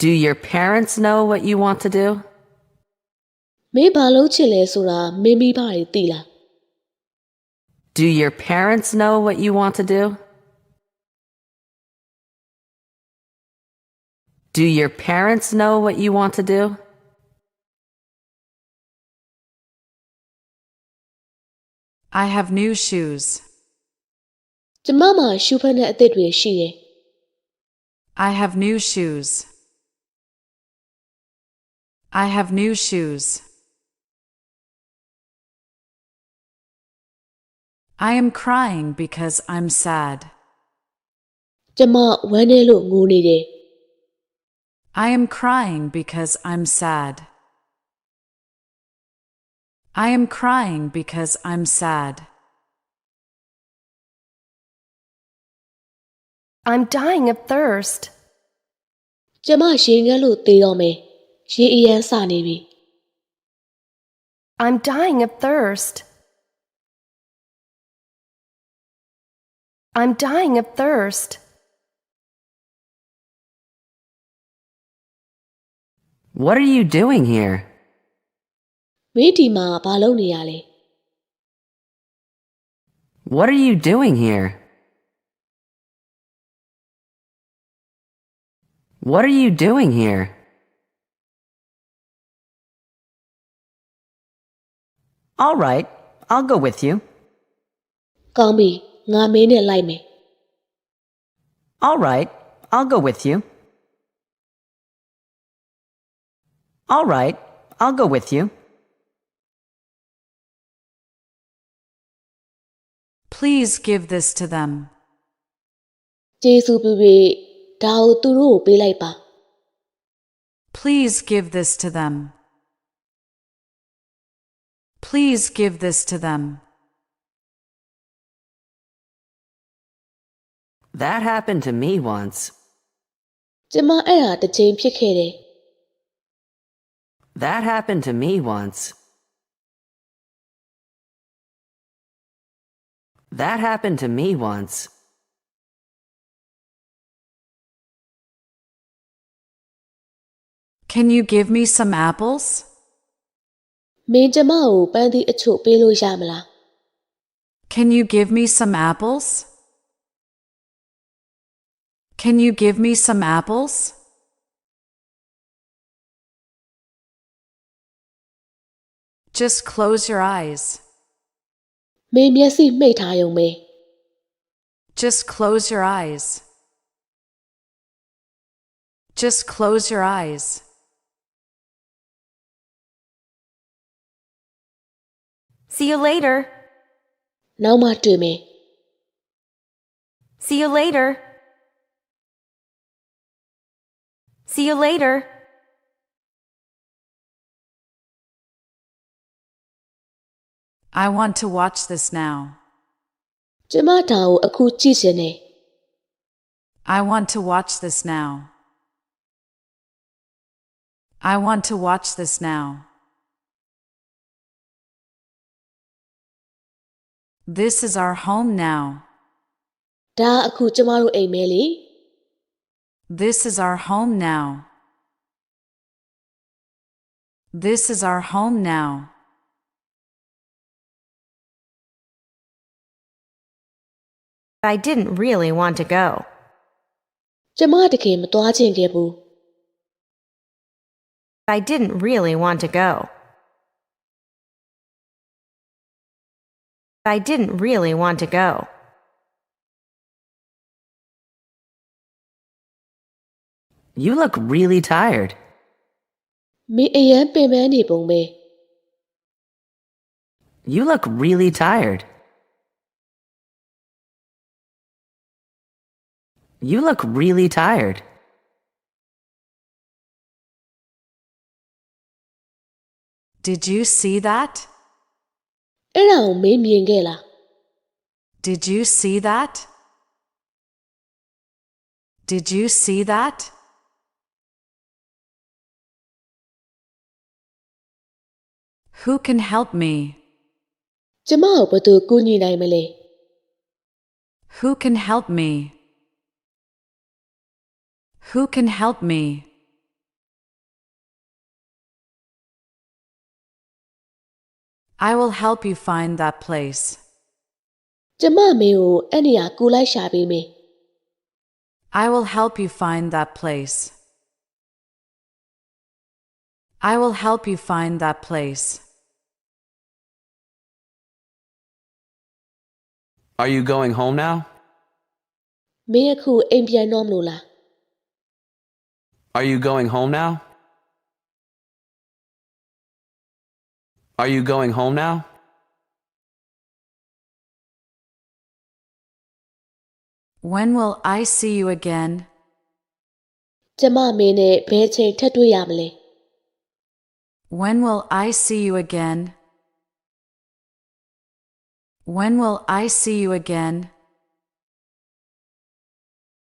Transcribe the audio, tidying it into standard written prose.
Do your parents know what you want to do? မင်းဘာလုပ်ချင်လဲဆိုတာမင်းမိဘတွေသိလား Do your parents know what you want to do? Do your parents know what you want to do? I have new shoes. ကျမမှာရှူဖက်နဲ့အသစ်တွေရှိတယ် I have new shoes. I have new shoes. I am crying because I'm sad. ကျမဝမ်းနေလို့ငိုနေတယ် I am crying because I'm sad. I am crying because I'm sad. I'm dying of thirst. ကျမရေငတ်လို့သေတော့မယ်ရေအရန်စနေပြီ I'm dying of thirst. I'm dying of thirst. What are you doing here? မင်းဒီမှာဘာလုပ်နေရလဲ What are you doing here? What are you doing here? All right, I'll go with you. ကောင်းပြီငါမင်းနဲ့လိုက်မယ် All right, I'll go with you. All right, I'll go with you. Please give this to them. ကျေးဇူးပြုပြီးဒါကိုသူတို့ကိုပေးလိုက်ပါ Please give this to them. Please give this to them. That happened to me once. ကျမအဲ့ဒါတစ်ချိန်ဖြစ်ခဲ့တယ် That happened to me once. That happened to me once. Can you give me some apples? မင်းကျမကိုပန်းသီးအချို့ပေးလို့ရမလား Can you give me some apples? Can you give me some apples? Just close your eyes. မင်းမျက်စိမှိတ်ထားရုံပဲ Just close your eyes. Just close your eyes. See you later. နောက်မှတွေ့မယ် See you later. See you later. I want to watch this now. ကျမဒါကိုအခုကြည့်ချင်တယ် I want to watch this now. I want to watch this now. This is our home now. ဒါအခုကျမတို့အိမ်မဲလေ This is our home now. This is our home now. I didn't really want to go. ကျမတကယ်မသွားချင်ခဲ့ဘူး I didn't really want to go. I didn't really want to go. You look really tired. မင်းအရန်ပင်ပန်းနေပုံပဲ You look really tired. You look really tired. Did you see that? အဲ့ဒါကိုမင်းမြင်ခဲ့လား Did you see that? Did you see that? Who can help me? ကျမကိုဘယ်သူကူညီနိုင်မလဲ Who can help me? Who can help me? I will help you find that place. ကျမမင်းကိုအဲ့နေရာကူလိုက်ရှာပေးမယ် I will help you find that place. I will help you find that place. Are you going home now? မင်းအခုအိမ်ပြန်တော့မလို့လား Are you going home now? Are you going home now? When will I see you again? ကျမမင်းနဲ့ဘယ်ချိန်ထပ်တွေ့ရမလဲ When will I see you again? When will I see you again?